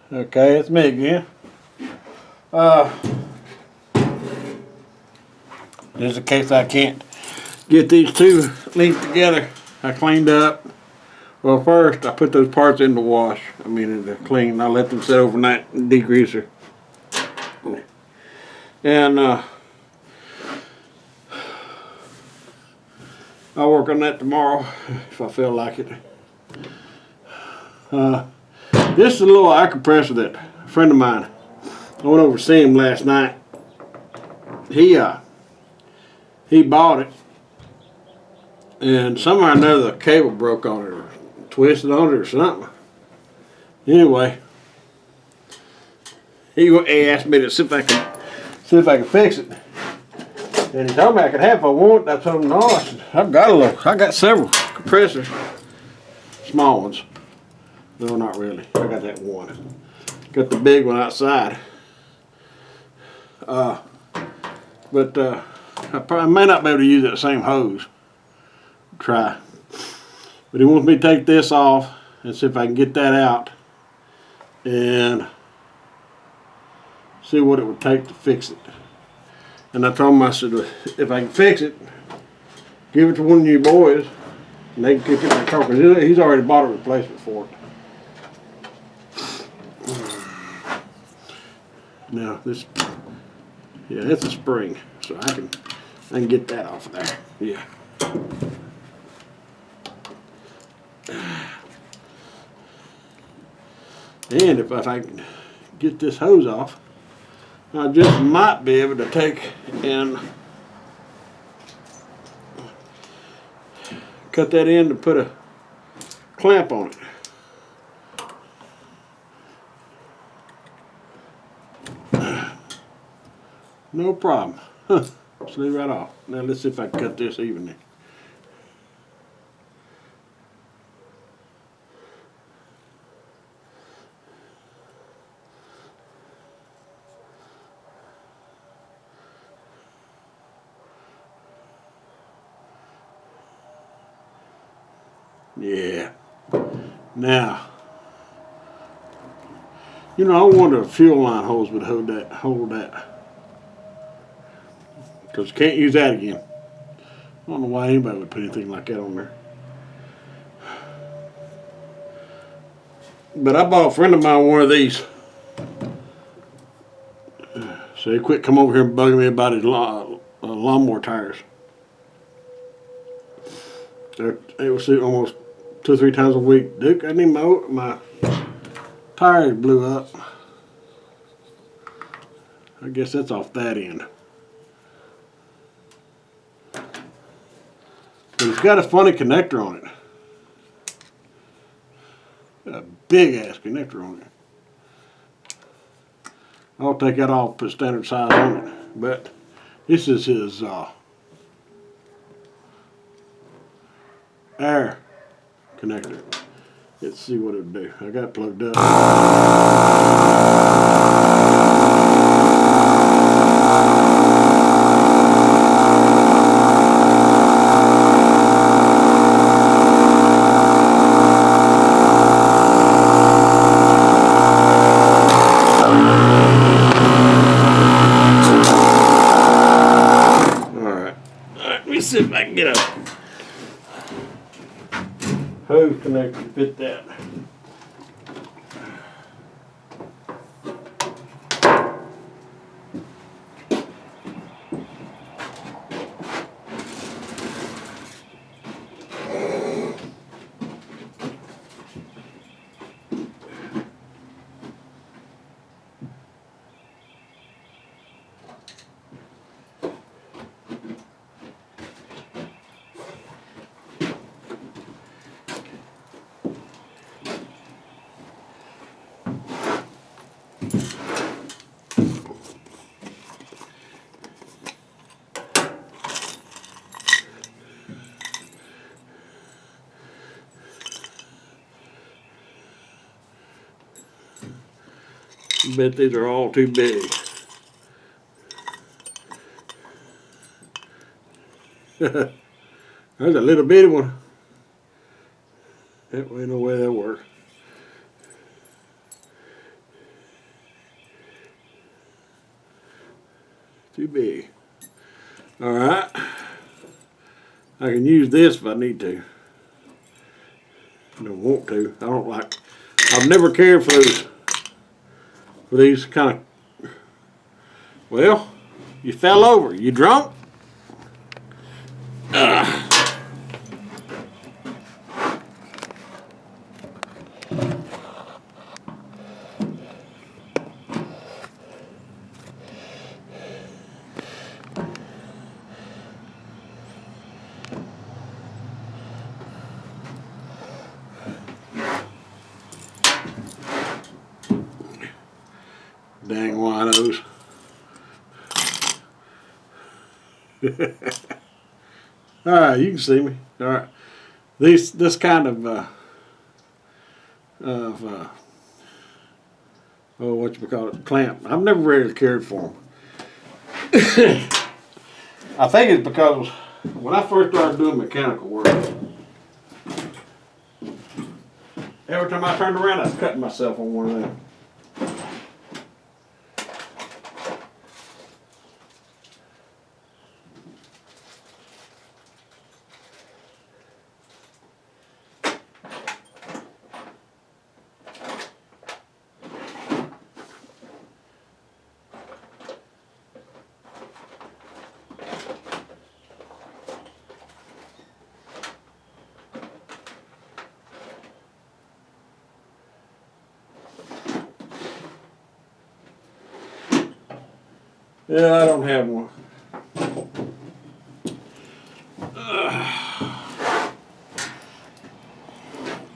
Okay, it's me again. Just in case I can't get these two linked together, I cleaned up. Well, first I put those parts in the wash. In the clean. I let them sit overnight in the degreaser. And I'll work on that tomorrow if I feel like it. This is a little air compressor that a friend of mine, I went over to see him last night. He bought it, and somehow or another the cable broke on it or twisted on it or something. Anyway, he asked me to see if I could fix it. And he told me I could have if I want. I told him no. I said, I got several compressors, small ones. No, not really. I got that one. Got the big one outside. But I may not be able to use that same hose. Try. But he wants me to take this off and see if I can get that out and see what it would take to fix it. And I told him, I said, if I can fix it, give it to one of you boys and they can keep it in their car, because he's already bought a replacement for it. Now it's a spring, so I can get that off of there. Yeah. And if I can get this hose off, I just might be able to take and cut that in and put a clamp on it. No problem. Just leave it right off. Now let's see if I can cut this evenly. Yeah. Now, I wonder if fuel line hose would hold that. Because you can't use that again. I don't know why anybody would put anything like that on there. But I bought a friend of mine one of these. So he quit coming over here and bugging me about his lawnmower tires. It was almost 2 or 3 times a week. Duke, I need my tires blew up. I guess that's off that end. But it's got a funny connector on it. Got a big ass connector on it. I'll take that off, put standard size on it. But this is his air connector. Let's see what it'll do. I got it plugged up. See if I can get a hose connector to fit that. I bet these are all too big. There's a little bitty one. That way, no way that'll work. Too big. All right. I can use this if I need to. I don't want to. I don't like. I've never cared for those. For these kind of. Well, you fell over. You drunk? Dang winos. All right, you can see me. All right, this kind of oh, what you call it, clamp. I've never really cared for them. I think it's because when I first started doing mechanical work, every time I turned around, I was cutting myself on one of them. Yeah, I don't have one.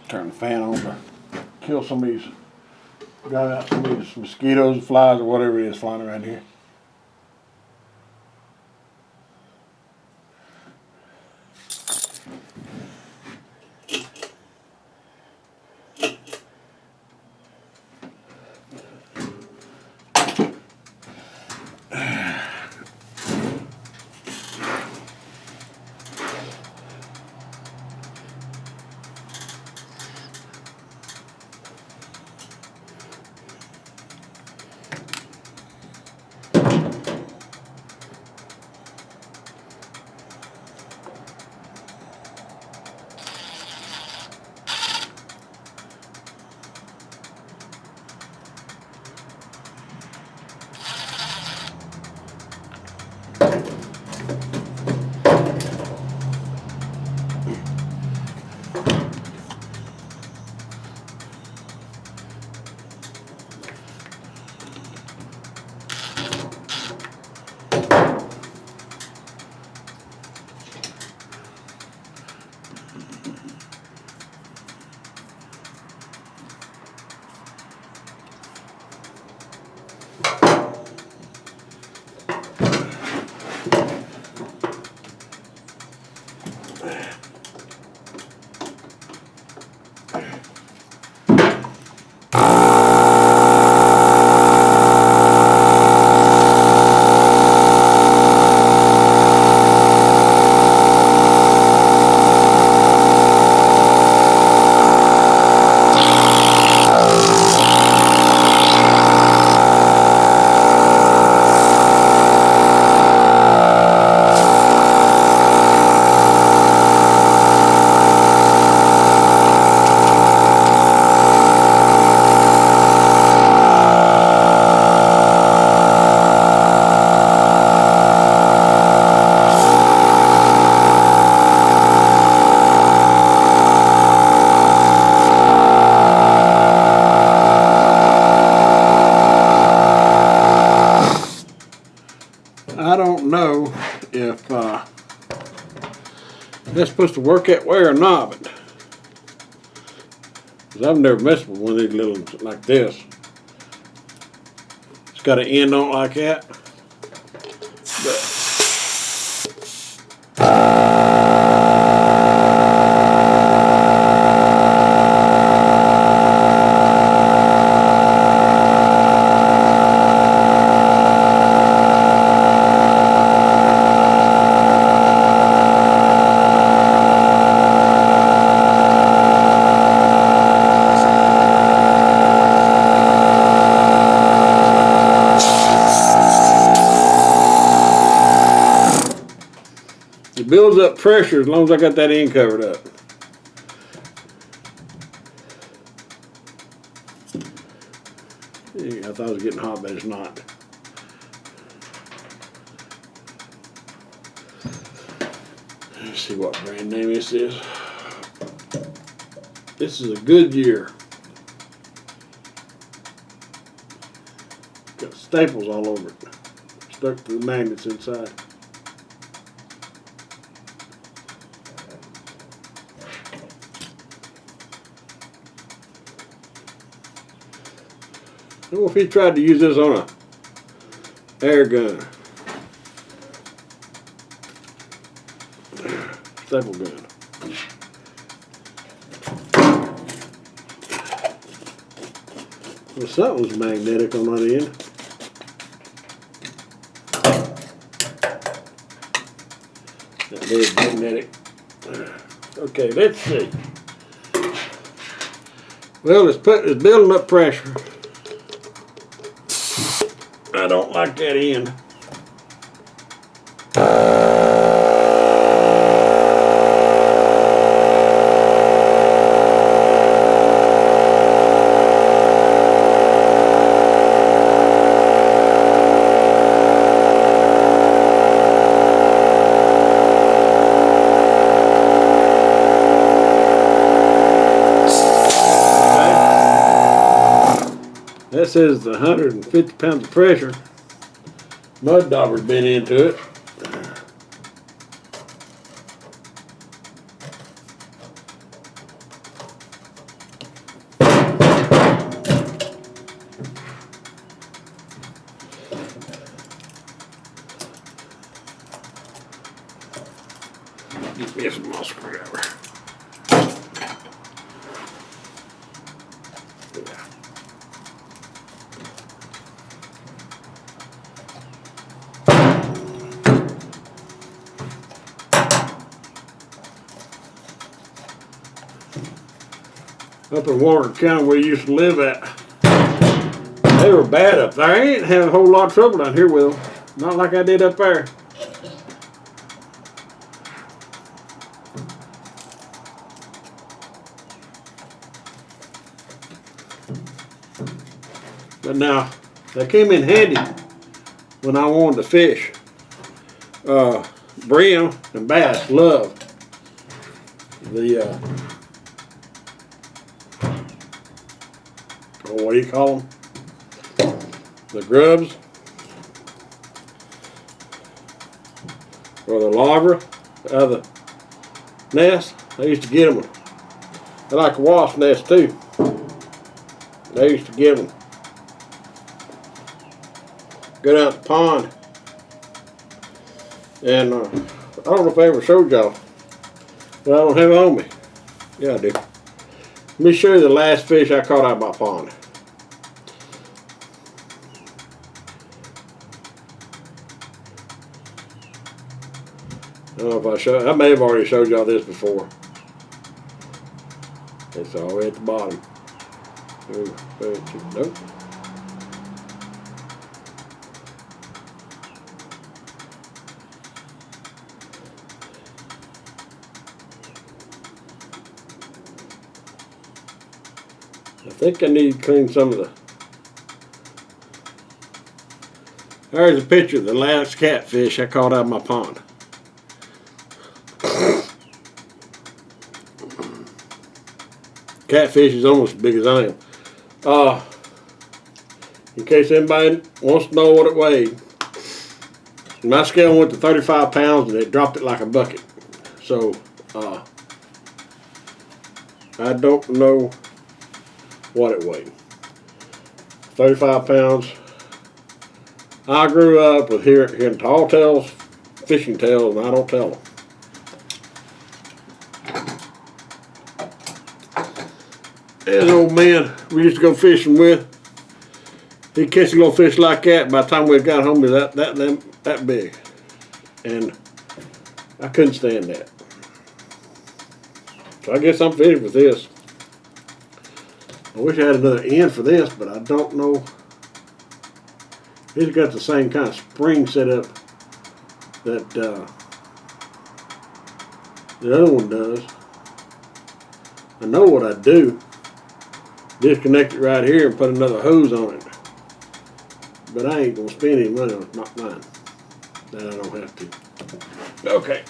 Turn the fan on to kill some of these, got out some of these mosquitoes, flies, or whatever it is flying around here. I don't know if that's supposed to work that way or not, but 'cause I've never messed with one of these little ones like this. It's got an end on it like that. builds up pressure as long as I got that end covered up. Yeah, I thought it was getting hot, but it's not. Let's see what brand name this is. This is a Goodyear. Got staples all over it, stuck to the magnets inside. What if he tried to use this on a air gun? Staple gun. Well, something's magnetic on that end. That is magnetic. Okay, let's see. Well, it's building up pressure. I don't like that end. That says 150 pounds of pressure. Mud dauber's been into it. Get me a small screwdriver. Up in Walker County where we used to live at, they were bad up there. I ain't had a whole lot of trouble down here with them. Not like I did up there. But now, they came in handy when I wanted to fish. Brim and bass love the what do you call them? The grubs or the larvae out of the nest. They used to get them. They like a wasp nest too. They used to get them. Go down to the pond, and I don't know if I ever showed y'all, but I don't have it on me. Yeah, I do. Let me show you the last fish I caught out of my pond. I don't know if I may have already showed y'all this before. It's all the way at the bottom. Nope. I think I need to clean some of the. There's a picture of the last catfish I caught out of my pond. Catfish is almost as big as I am. In case anybody wants to know what it weighed, my scale went to 35 pounds and it dropped it like a bucket. So, I don't know what it weighed. 35 pounds. I grew up with hearing tall tales, fishing tales, and I don't tell them. There's an old man we used to go fishing with. He'd catch a little fish like that. By the time we got home, it was that big. And I couldn't stand that. So I guess I'm finished with this. I wish I had another end for this, but I don't know. It's got the same kind of spring setup that The other one does. I know what I'd do. Disconnect it right here and put another hose on it. But I ain't gonna spend any money on it, not mine. That I don't have to. Okay.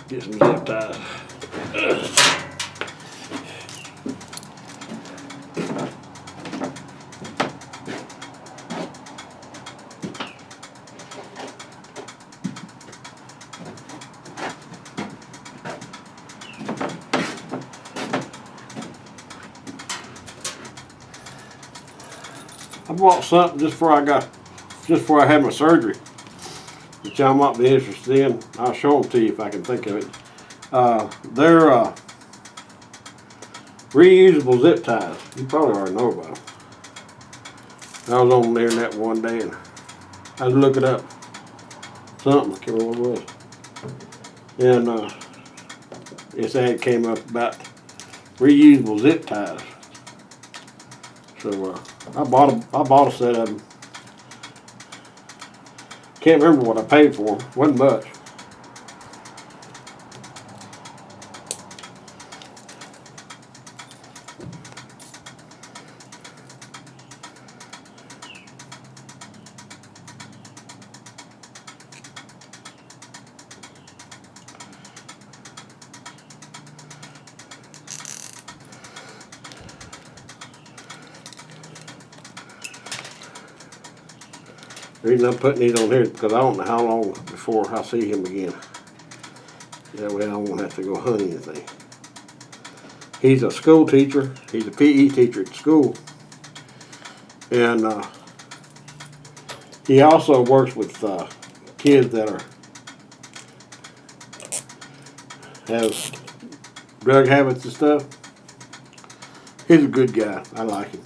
Get some zip ties. I bought something just before I had my surgery that y'all might be interested in. I'll show them to you if I can think of it. They're reusable zip ties. You probably already know about them. I was on the internet one day and I was looking up something, I can't remember what it was. And this ad came up about reusable zip ties. So I bought a set of them. Can't remember what I paid for them. Wasn't much. The reason I'm putting these on here is because I don't know how long before I see him again. That way I won't have to go hunt anything. He's a school teacher. He's a PE teacher at school. And he also works with kids that have drug habits and stuff. He's a good guy. I like him.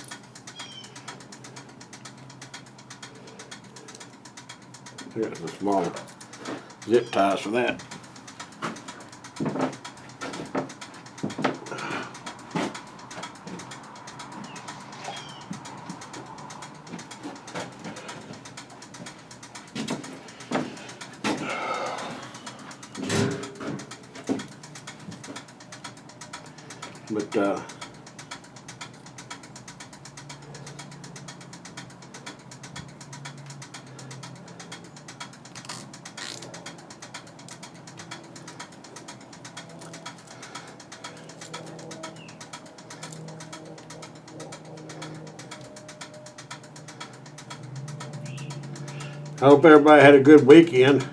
Here's the small zip ties for that. But I hope everybody had a good weekend.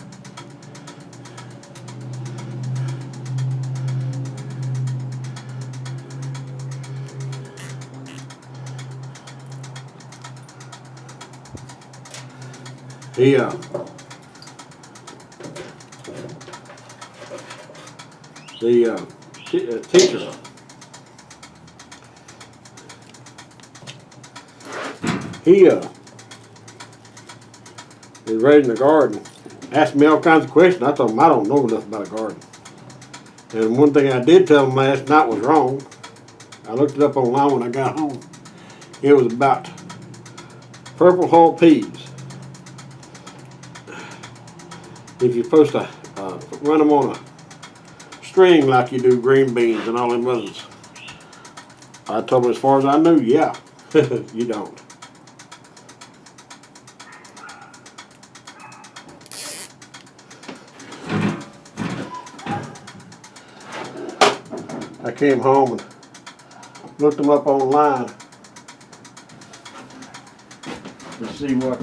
The teacher, he is raising a garden. Asked me all kinds of questions. I told him I don't know enough about a garden. And one thing I did tell him last night was wrong. I looked it up online when I got home. It was about purple hull peas. If you're supposed to run them on a string like you do green beans and all them others. I told him as far as I knew, yeah, you don't. I came home and looked them up online to see what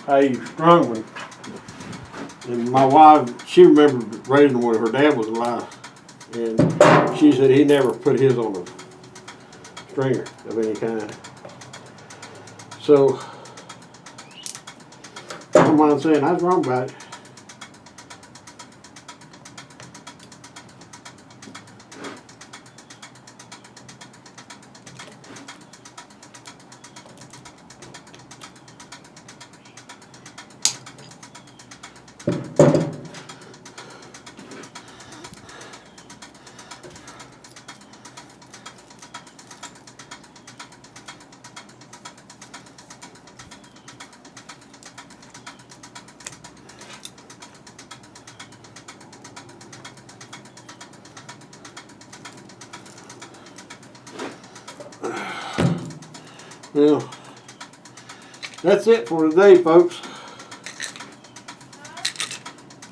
how you strung them. And my wife, she remembered raising them when her dad was alive, and she said he never put his on a stringer of any kind. So I don't mind saying I was wrong about it. Well, that's it for today, folks.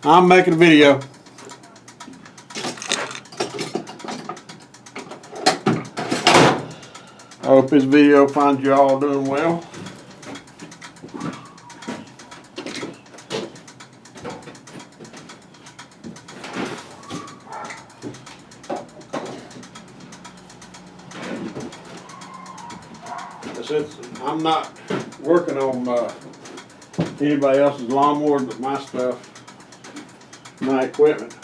I'm making a video. I hope this video finds you all doing well. Since I'm not working on anybody else's lawnmower but my stuff, my equipment,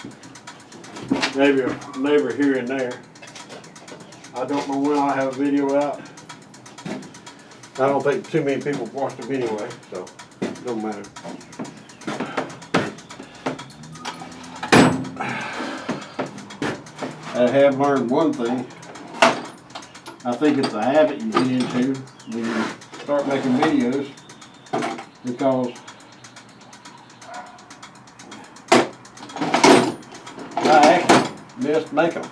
maybe a neighbor here and there. I don't know when I'll have a video out. I don't think too many people watch them anyway, so it don't matter. I have learned one thing. I think it's a habit you get into when you start making videos, because I actually missed making them.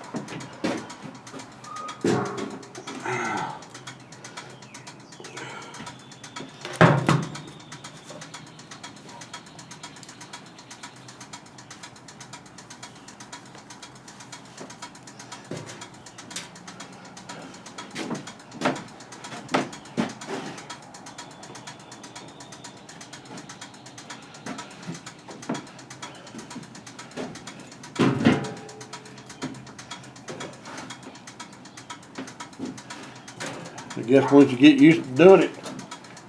I guess once you get used to doing it,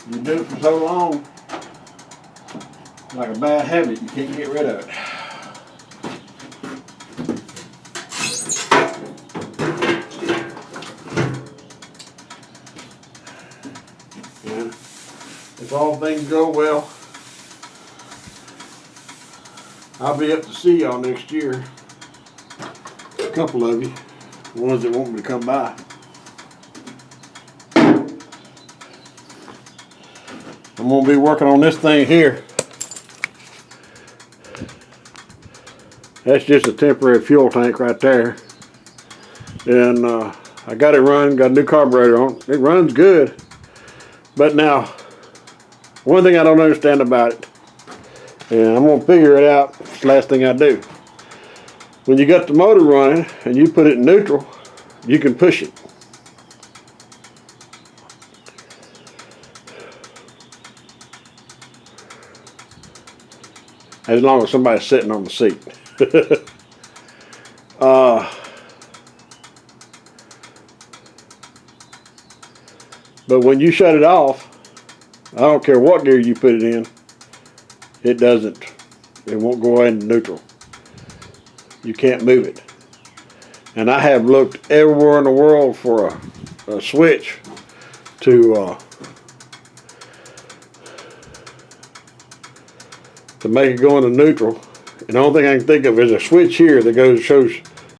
you do it for so long, like a bad habit, you can't get rid of it. And if all things go well, I'll be up to see y'all next year. A couple of you, the ones that want me to come by. I'm going to be working on this thing here. That's just a temporary fuel tank right there. And I got it running, got a new carburetor on. It runs good. But now, one thing I don't understand about it, and I'm going to figure it out, it's the last thing I do. When you got the motor running and you put it in neutral, you can push it. As long as somebody's sitting on the seat. But when you shut it off, I don't care what gear you put it in, it won't go into neutral. You can't move it. And I have looked everywhere in the world for a switch to make it go into neutral, and the only thing I can think of is a switch here that shows